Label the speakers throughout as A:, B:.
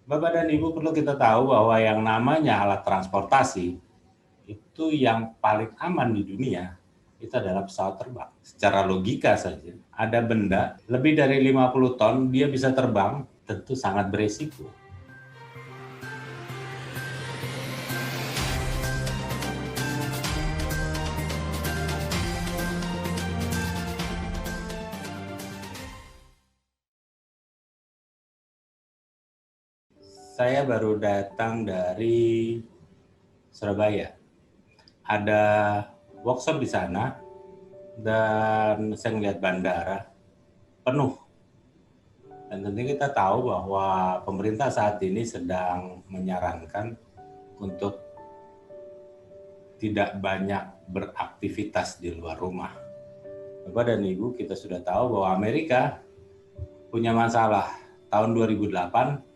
A: Bapak dan Ibu perlu kita tahu bahwa yang namanya alat transportasi itu yang paling aman di dunia itu adalah pesawat terbang. Secara logika saja, ada benda lebih dari 50 ton dia bisa terbang, tentu sangat beresiko. Saya baru datang dari Surabaya. Ada workshop di sana dan saya melihat bandara penuh. Dan tentunya kita tahu bahwa pemerintah saat ini sedang menyarankan untuk tidak banyak beraktivitas di luar rumah. Bapak dan Ibu, kita sudah tahu bahwa Amerika punya masalah. Tahun 2008,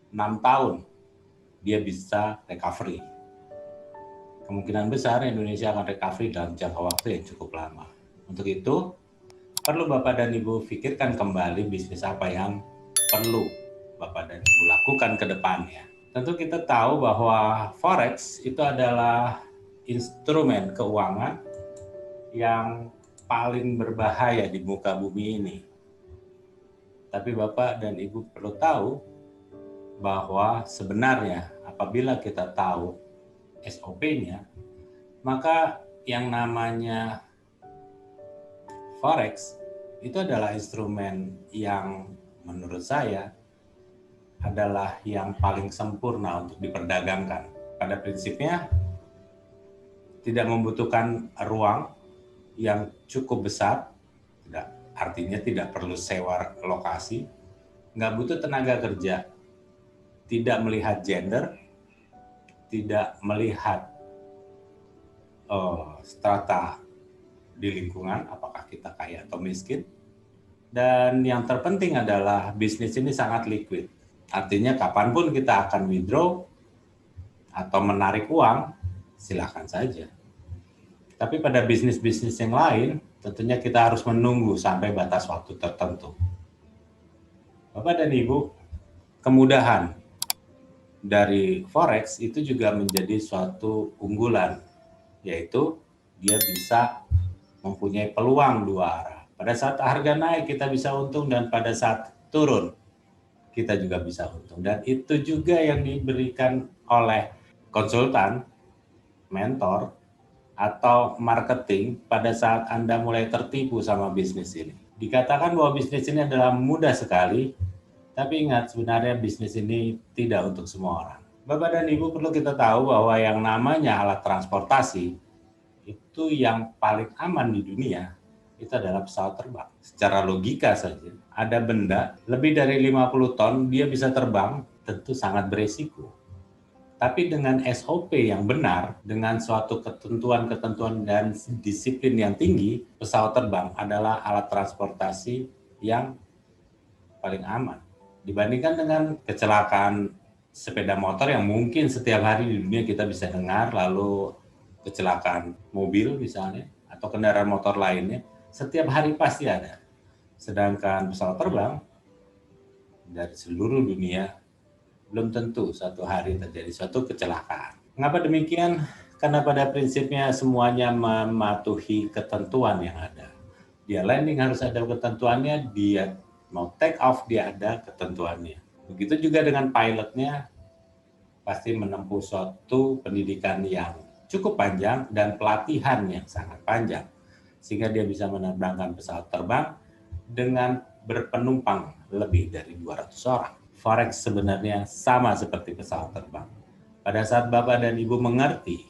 A: 6 tahun dia bisa recovery. Kemungkinan besar Indonesia akan recovery dalam jangka waktu yang cukup lama. Untuk itu, perlu Bapak dan Ibu pikirkan kembali bisnis apa yang perlu Bapak dan Ibu lakukan ke depannya. Tentu kita tahu bahwa Forex itu adalah instrumen keuangan yang paling berbahaya di muka bumi ini. Tapi Bapak dan Ibu perlu tahu bahwa sebenarnya apabila kita tahu SOP-nya, maka yang namanya Forex itu adalah instrumen yang menurut saya adalah yang paling sempurna untuk diperdagangkan. Pada prinsipnya tidak membutuhkan ruang yang cukup besar, artinya tidak perlu sewa lokasi, nggak butuh tenaga kerja, tidak melihat gender, tidak melihat strata di lingkungan, apakah kita kaya atau miskin. Dan yang terpenting adalah bisnis ini sangat liquid. Artinya kapanpun kita akan withdraw atau menarik uang, silakan saja. Tapi pada bisnis-bisnis yang lain, tentunya kita harus menunggu sampai batas waktu tertentu. Bapak dan Ibu, kemudahan dari Forex itu juga menjadi suatu unggulan, yaitu dia bisa mempunyai peluang dua arah. Pada saat harga naik kita bisa untung, dan pada saat turun kita juga bisa untung. Dan itu juga yang diberikan oleh konsultan, mentor, atau marketing pada saat Anda mulai tertipu sama bisnis ini. Dikatakan bahwa bisnis ini adalah mudah sekali, tapi ingat, sebenarnya bisnis ini tidak untuk semua orang. Bapak dan Ibu perlu kita tahu bahwa yang namanya alat transportasi itu yang paling aman di dunia itu adalah pesawat terbang. Secara logika saja, ada benda lebih dari 50 ton dia bisa terbang, tentu sangat beresiko. Tapi dengan SOP yang benar, dengan suatu ketentuan-ketentuan dan disiplin yang tinggi, pesawat terbang adalah alat transportasi yang paling aman. Dibandingkan dengan kecelakaan sepeda motor yang mungkin setiap hari di dunia kita bisa dengar, lalu kecelakaan mobil misalnya, atau kendaraan motor lainnya, setiap hari pasti ada. Sedangkan pesawat terbang dari seluruh dunia belum tentu satu hari terjadi suatu kecelakaan. Mengapa demikian? Karena pada prinsipnya semuanya mematuhi ketentuan yang ada. Dia landing harus ada ketentuannya, dia mau take off dia ada ketentuannya. Begitu juga dengan pilotnya, pasti menempuh suatu pendidikan yang cukup panjang dan pelatihan yang sangat panjang, sehingga dia bisa menerbangkan pesawat terbang dengan berpenumpang lebih dari 200 orang. Forex sebenarnya sama seperti pesawat terbang. Pada saat Bapak dan Ibu mengerti,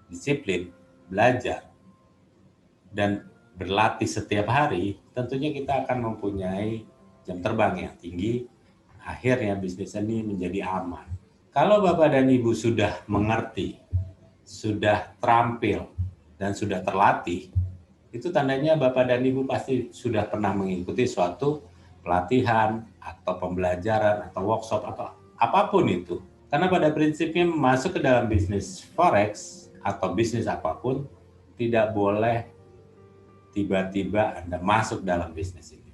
A: disiplin, belajar, dan berlatih setiap hari, tentunya kita akan mempunyai jam terbang yang tinggi, akhirnya bisnis ini menjadi aman. Kalau Bapak dan Ibu sudah mengerti, sudah terampil, dan sudah terlatih, itu tandanya Bapak dan Ibu pasti sudah pernah mengikuti suatu pelatihan atau pembelajaran atau workshop atau apapun itu. Karena pada prinsipnya masuk ke dalam bisnis Forex atau bisnis apapun, tidak boleh tiba-tiba Anda masuk dalam bisnis ini.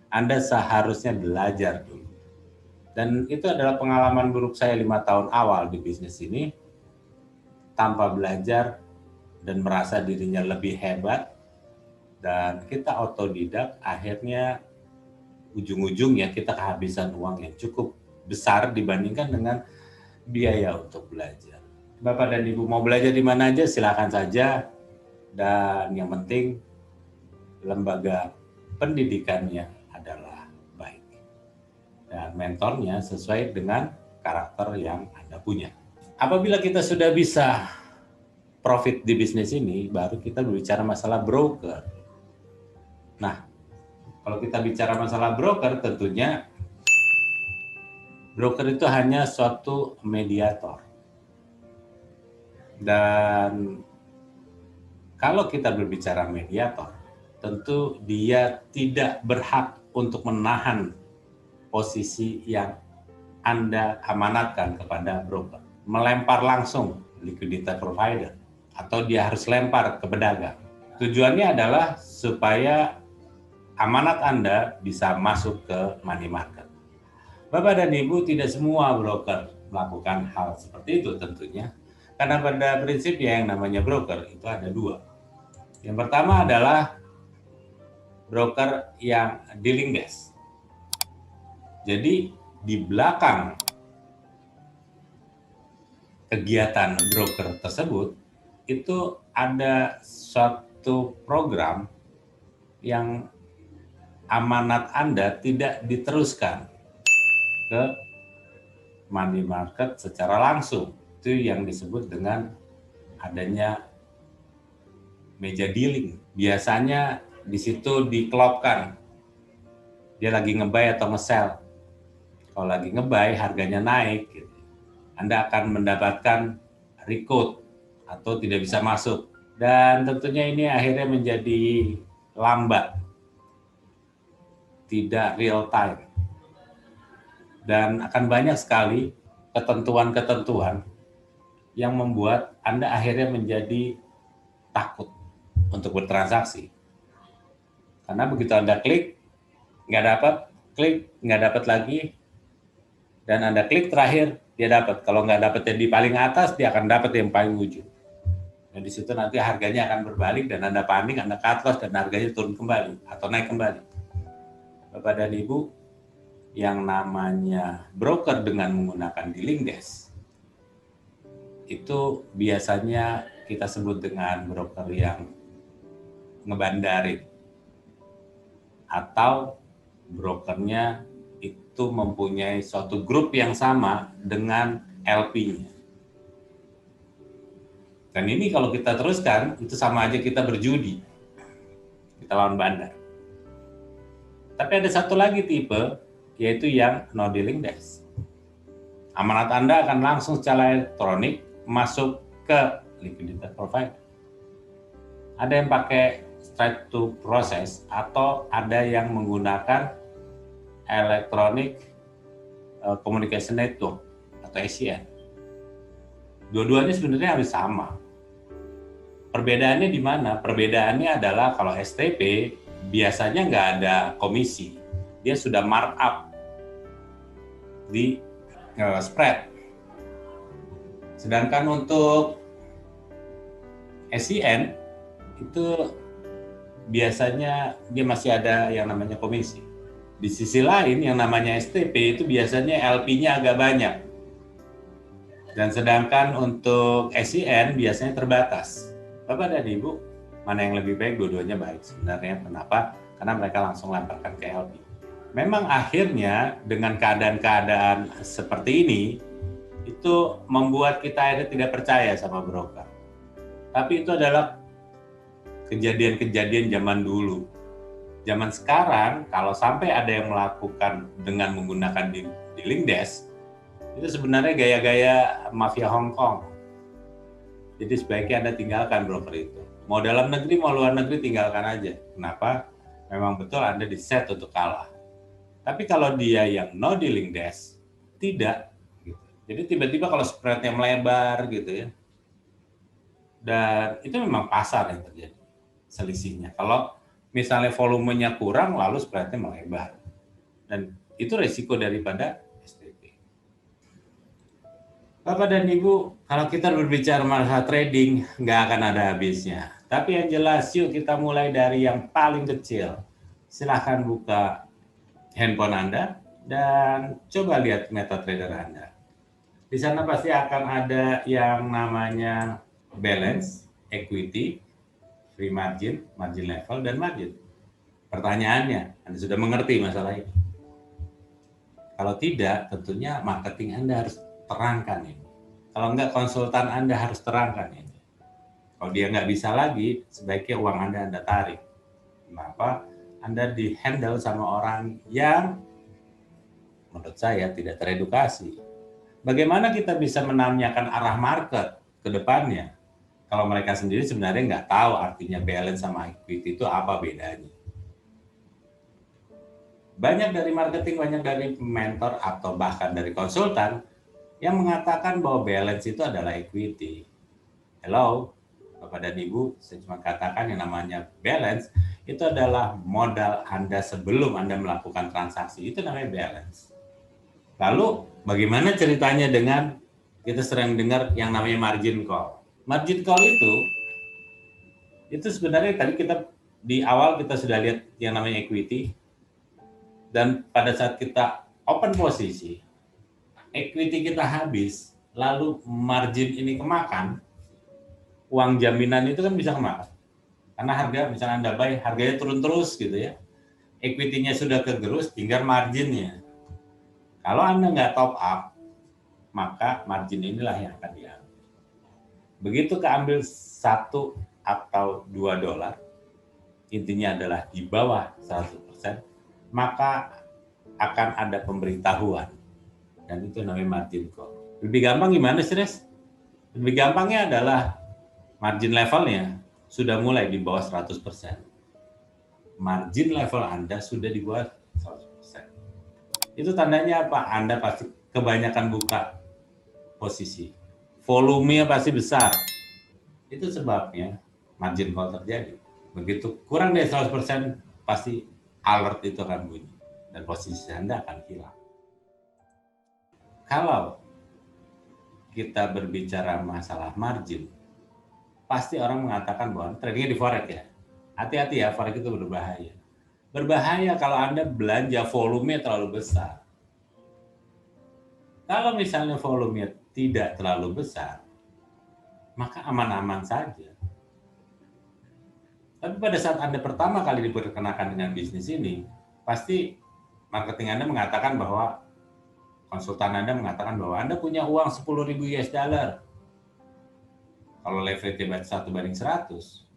A: Anda seharusnya belajar dulu. Dan itu adalah pengalaman buruk saya 5 tahun awal di bisnis ini, tanpa belajar dan merasa dirinya lebih hebat, dan kita otodidak, akhirnya ujung-ujungnya kita kehabisan uang yang cukup besar dibandingkan dengan biaya untuk belajar. Bapak dan Ibu mau belajar di mana aja silakan saja, dan yang penting lembaga pendidikannya adalah baik dan mentornya sesuai dengan karakter yang Anda punya. Apabila kita sudah bisa profit di bisnis ini, baru kita berbicara masalah broker. Nah, kalau kita bicara masalah broker, tentunya broker itu hanya suatu mediator. Dan kalau kita berbicara mediator, tentu dia tidak berhak untuk menahan posisi yang Anda amanatkan kepada broker. Melempar langsung liquidity provider, atau dia harus lempar ke pedagang. Tujuannya adalah supaya amanat Anda bisa masuk ke money market. Bapak dan Ibu, tidak semua broker melakukan hal seperti itu tentunya. Karena pada prinsipnya yang namanya broker itu ada dua. Yang pertama adalah broker yang dealing desk. Jadi di belakang kegiatan broker tersebut itu ada suatu program yang amanat Anda tidak diteruskan ke money market secara langsung. Itu yang disebut dengan adanya meja dealing. Biasanya di situ dikelopkan dia lagi nge-buy atau nge-sell. Kalau lagi nge-buy harganya naik, gitu. Anda akan mendapatkan recode atau tidak bisa masuk. Dan tentunya ini akhirnya menjadi lambat, tidak real time. Dan akan banyak sekali ketentuan-ketentuan yang membuat Anda akhirnya menjadi takut untuk bertransaksi. Karena begitu Anda klik, nggak dapat lagi, dan Anda klik terakhir, dia dapat. Kalau nggak dapat yang di paling atas, dia akan dapat yang paling ujung. Dan di situ nanti harganya akan berbalik, dan Anda panik, Anda cut loss, dan harganya turun kembali atau naik kembali. Bapak dan Ibu, yang namanya broker dengan menggunakan dealing desk, itu biasanya kita sebut dengan broker yang ngebandarin, atau brokernya itu mempunyai suatu grup yang sama dengan LP-nya. Dan ini kalau kita teruskan, itu sama aja kita berjudi. Kita lawan bandar. Tapi ada satu lagi tipe, yaitu yang no dealing desk. Amanat Anda akan langsung secara elektronik masuk ke liquidity provider. Ada yang pakai straight to process, atau ada yang menggunakan electronic communication network atau ECN. Dua-duanya sebenarnya harus sama. Perbedaannya di mana? Perbedaannya adalah kalau STP biasanya nggak ada komisi, dia sudah markup di spread. Sedangkan untuk SCN itu biasanya dia masih ada yang namanya komisi. Di sisi lain yang namanya STP itu biasanya LP-nya agak banyak. Dan sedangkan untuk SCN biasanya terbatas. Bapak dan Ibu, mana yang lebih baik? Dua-duanya baik sebenarnya. Kenapa? Karena mereka langsung lemparkan ke LP. Memang akhirnya dengan keadaan-keadaan seperti ini, itu membuat kita akhirnya tidak percaya sama broker. Tapi itu adalah kejadian-kejadian zaman dulu. Zaman sekarang, kalau sampai ada yang melakukan dengan menggunakan dealing desk, itu sebenarnya gaya-gaya mafia Hong Kong. Jadi sebaiknya Anda tinggalkan broker itu. Mau dalam negeri, mau luar negeri, tinggalkan aja. Kenapa? Memang betul Anda di-set untuk kalah. Tapi kalau dia yang no dealing desk, tidak. Gitu. Jadi tiba-tiba kalau spread-nya melebar gitu ya, dan itu memang pasar yang terjadi selisihnya. Kalau misalnya volumenya kurang, lalu spread-nya melebar. Dan itu resiko daripada STP. Bapak dan Ibu, kalau kita berbicara masalah trading, nggak akan ada habisnya. Tapi yang jelas, yuk kita mulai dari yang paling kecil. Silahkan buka handphone Anda dan coba lihat MetaTrader Anda. Di sana pasti akan ada yang namanya balance, equity, free margin, margin level, dan margin. Pertanyaannya, Anda sudah mengerti masalah ini? Kalau tidak, tentunya marketing Anda harus terangkan ini. Kalau enggak, konsultan Anda harus terangkan ini. Kalau dia nggak bisa lagi, sebaiknya uang Anda tarik. Kenapa? Anda di-handle sama orang yang menurut saya tidak teredukasi. Bagaimana kita bisa menanyakan arah market ke depannya? Kalau mereka sendiri sebenarnya nggak tahu artinya balance sama equity itu apa bedanya. Banyak dari marketing, banyak dari mentor atau bahkan dari konsultan yang mengatakan bahwa balance itu adalah equity. Hello, Bapak dan Ibu, saya cuma katakan yang namanya balance itu adalah modal Anda sebelum Anda melakukan transaksi, itu namanya balance. Lalu bagaimana ceritanya dengan kita sering dengar yang namanya margin call. Margin call itu sebenarnya tadi kita di awal kita sudah lihat yang namanya equity, dan pada saat kita open posisi, equity kita habis, lalu margin ini kemakan, uang jaminan itu kan bisa kemakan. Karena harga, misalnya Anda buy, harganya turun terus gitu ya. Equity-nya sudah kegerus, tinggal marginnya. Kalau Anda nggak top up, maka margin inilah yang akan diambil. Begitu keambil 1 atau 2 dolar, intinya adalah di bawah 100%, maka akan ada pemberitahuan. Dan itu namanya margin call. Lebih gampang gimana sih, Res? Lebih gampangnya adalah margin levelnya sudah mulai di bawah 100%. Margin level Anda sudah di bawah 100%. Itu tandanya apa? Anda pasti kebanyakan buka posisi. Volumenya pasti besar. Itu sebabnya margin call terjadi. Begitu kurang dari 100%, pasti alert itu akan bunyi. Dan posisi Anda akan hilang. Kalau kita berbicara masalah margin, pasti orang mengatakan bahwa tradingnya di forex ya. Hati-hati ya, forex itu berbahaya. Berbahaya kalau Anda belanja volume terlalu besar. Kalau misalnya volume tidak terlalu besar, maka aman-aman saja. Tapi pada saat Anda pertama kali diperkenalkan dengan bisnis ini, pasti marketing Anda mengatakan bahwa, konsultan Anda mengatakan bahwa Anda punya uang 10.000 US dollar. Kalau leverage 1:100,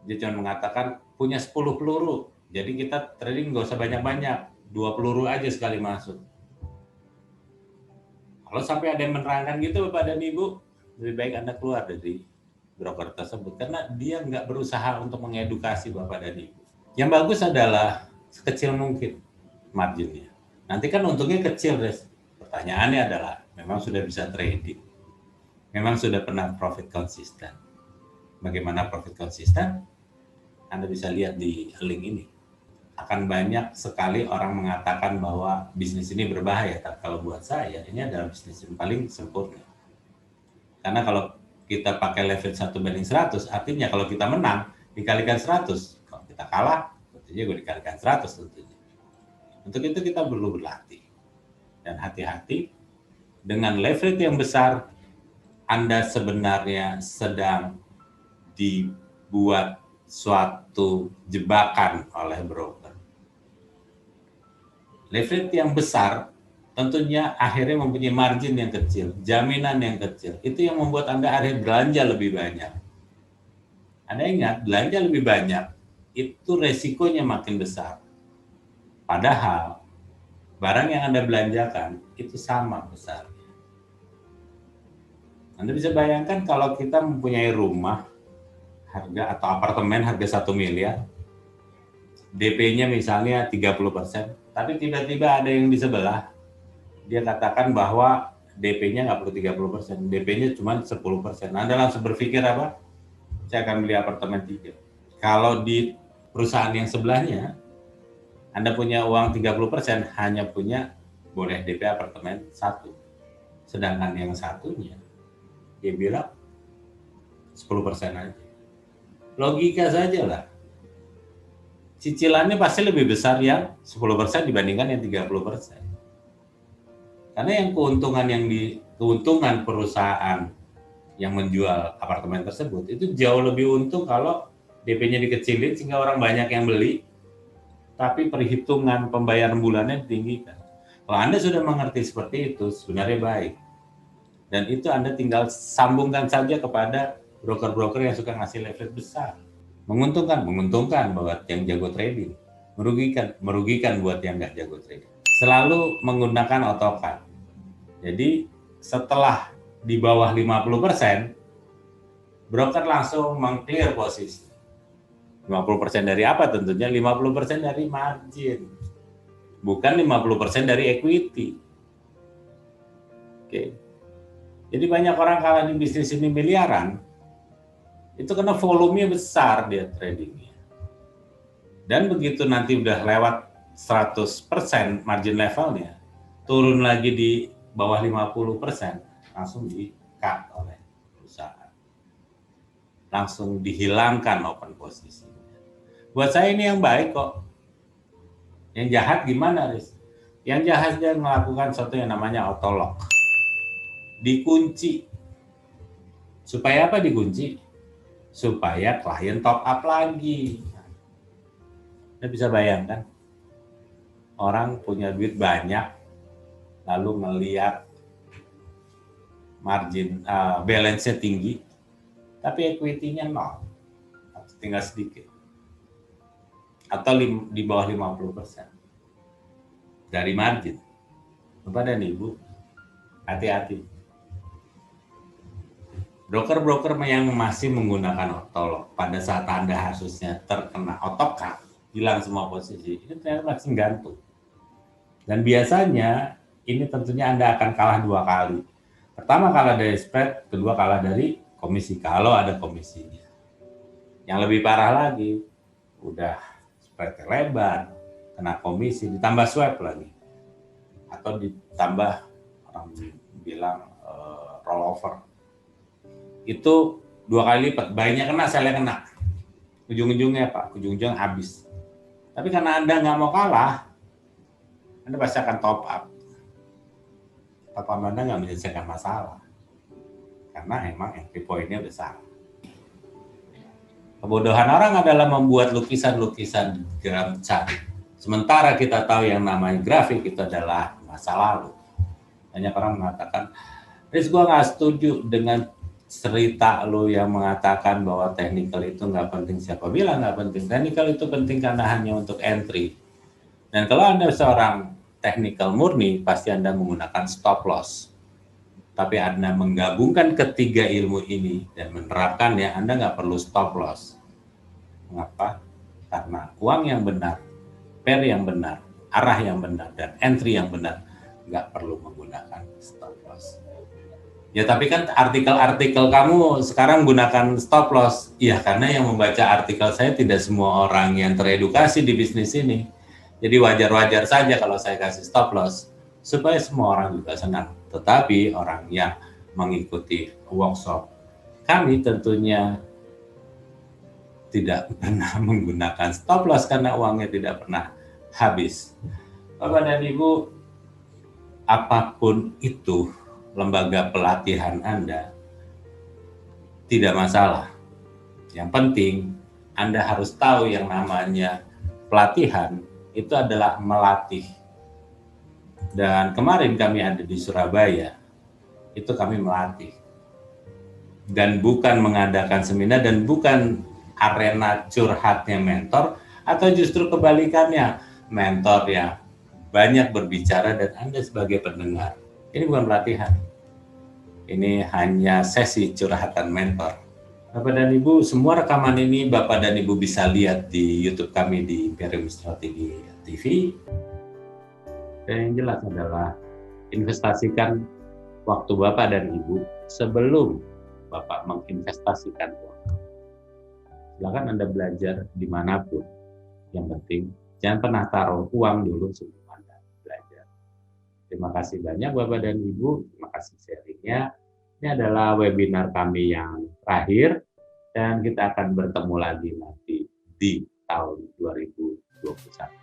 A: dia cuma mengatakan punya 10 peluru. Jadi kita trading nggak usah banyak-banyak, 2 peluru aja sekali masuk. Kalau sampai ada yang menerangkan gitu Bapak dan Ibu, lebih baik Anda keluar dari broker tersebut karena dia nggak berusaha untuk mengedukasi Bapak dan Ibu. Yang bagus adalah sekecil mungkin marginnya. Nanti kan untungnya kecil, Res. Pertanyaannya adalah, memang sudah bisa trading, memang sudah pernah profit konsisten. Bagaimana profit konsisten? Anda bisa lihat di link ini. Akan banyak sekali orang mengatakan bahwa bisnis ini berbahaya, tapi kalau buat saya ini adalah bisnis yang paling sempurna. Karena kalau kita pakai leverage 1:100, artinya kalau kita menang dikalikan 100, kalau kita kalah tentunya gue dikalikan 100 tentunya. Untuk itu kita perlu berlatih dan hati-hati. Dengan leverage yang besar, Anda sebenarnya sedang dibuat suatu jebakan oleh broker. Leverage yang besar tentunya akhirnya mempunyai margin yang kecil, jaminan yang kecil. Itu yang membuat Anda akhirnya belanja lebih banyak. Anda ingat, belanja lebih banyak, itu resikonya makin besar. Padahal, barang yang Anda belanjakan itu sama besarnya. Anda bisa bayangkan kalau kita mempunyai rumah, harga atau apartemen harga 1 miliar, DP-nya misalnya 30%, tapi tiba-tiba ada yang di sebelah, dia katakan bahwa DP-nya nggak perlu 30%, DP-nya cuma 10%. Anda langsung berpikir apa? Saya akan beli apartemen 3. Kalau di perusahaan yang sebelahnya, Anda punya uang 30%, hanya punya boleh DP apartemen 1. Sedangkan yang satunya, dia bilang 10% aja. Logika saja lah. Cicilannya pasti lebih besar yang 10% dibandingkan yang 30%. Karena yang keuntungan perusahaan yang menjual apartemen tersebut itu jauh lebih untung kalau DP-nya dikecilin sehingga orang banyak yang beli, tapi perhitungan pembayaran bulannya ditinggikan. Kalau Anda sudah mengerti seperti itu, sebenarnya baik. Dan itu Anda tinggal sambungkan saja kepada broker-broker yang suka ngasih leverage besar. Menguntungkan buat yang jago trading, merugikan buat yang nggak jago trading. Selalu menggunakan AutoCAD. Jadi setelah di bawah 50%, broker langsung meng-clear posisi. 50% dari apa tentunya? 50% dari margin. Bukan 50% dari equity. Oke. Jadi banyak orang kalau di bisnis ini miliaran, itu karena volumenya besar dia tradingnya. Dan begitu nanti udah lewat 100% margin levelnya, turun lagi di bawah 50%, langsung di-cut oleh perusahaan. Langsung dihilangkan open posisi. Buat saya ini yang baik kok. Yang jahat gimana, Riz? Yang jahat dia melakukan sesuatu yang namanya auto lock. Dikunci. Supaya apa dikunci? Supaya klien top up lagi. Anda bisa bayangkan, orang punya duit banyak, lalu melihat margin balance-nya tinggi, tapi equity-nya nol, tinggal sedikit, atau di bawah 50% dari margin. Bapak dan Ibu, hati-hati. Broker-broker yang masih menggunakan auto-lock pada saat Anda harusnya terkena AutoCAD, hilang semua posisi, ini ternyata masih gantung. Dan biasanya ini tentunya Anda akan kalah 2 kali. Pertama kalah dari spread, kedua kalah dari komisi, kalau ada komisinya. Yang lebih parah lagi, udah spread lebar, kena komisi, ditambah swap lagi. Atau ditambah, orang bilang rollover. Itu 2 kali lipat, bayinya kena, selnya kena. Ujung-ujungnya Pak, ujung-ujungnya habis. Tapi karena Anda nggak mau kalah, Anda pasti akan top up. Top up Anda nggak menyelesaikan masalah. Karena emang entry point-nya besar. Kebodohan orang adalah membuat lukisan-lukisan dalam cat. Sementara kita tahu yang namanya grafik itu adalah masa lalu. Banyak orang mengatakan, Riz, gue nggak setuju dengan cerita lo yang mengatakan bahwa technical itu nggak penting. Siapa bilang nggak penting? Technical itu penting karena hanya untuk entry. Dan kalau Anda seorang technical murni, pasti Anda menggunakan stop loss. Tapi Anda menggabungkan ketiga ilmu ini dan menerapkannya, Anda nggak perlu stop loss. Mengapa? Karena uang yang benar, pair yang benar, arah yang benar, dan entry yang benar, nggak perlu menggunakan stop loss. Ya tapi kan artikel-artikel kamu sekarang gunakan stop loss. Ya karena yang membaca artikel saya tidak semua orang yang teredukasi di bisnis ini. Jadi wajar-wajar saja kalau saya kasih stop loss supaya semua orang juga senang. Tetapi orang yang mengikuti workshop kami tentunya tidak pernah menggunakan stop loss karena uangnya tidak pernah habis. Bapak dan Ibu, apapun itu lembaga pelatihan Anda, tidak masalah. Yang penting Anda harus tahu yang namanya pelatihan itu adalah melatih. Dan kemarin kami ada di Surabaya, itu kami melatih. Dan bukan mengadakan seminar dan bukan arena curhatnya mentor, atau justru kebalikannya, mentor yang banyak berbicara dan Anda sebagai pendengar. Ini bukan pelatihan. Ini hanya sesi curhatan mentor. Bapak dan Ibu, semua rekaman ini Bapak dan Ibu bisa lihat di YouTube kami di Imperium Strategi TV. Dan yang jelas adalah investasikan waktu Bapak dan Ibu sebelum Bapak menginvestasikan uang. Silakan Anda belajar dimanapun. Yang penting jangan pernah taruh uang dulu sebelum Anda belajar. Terima kasih banyak Bapak dan Ibu. Terima kasih. kasih sharingnya. Ini adalah webinar kami yang terakhir dan kita akan bertemu lagi nanti di tahun 2021.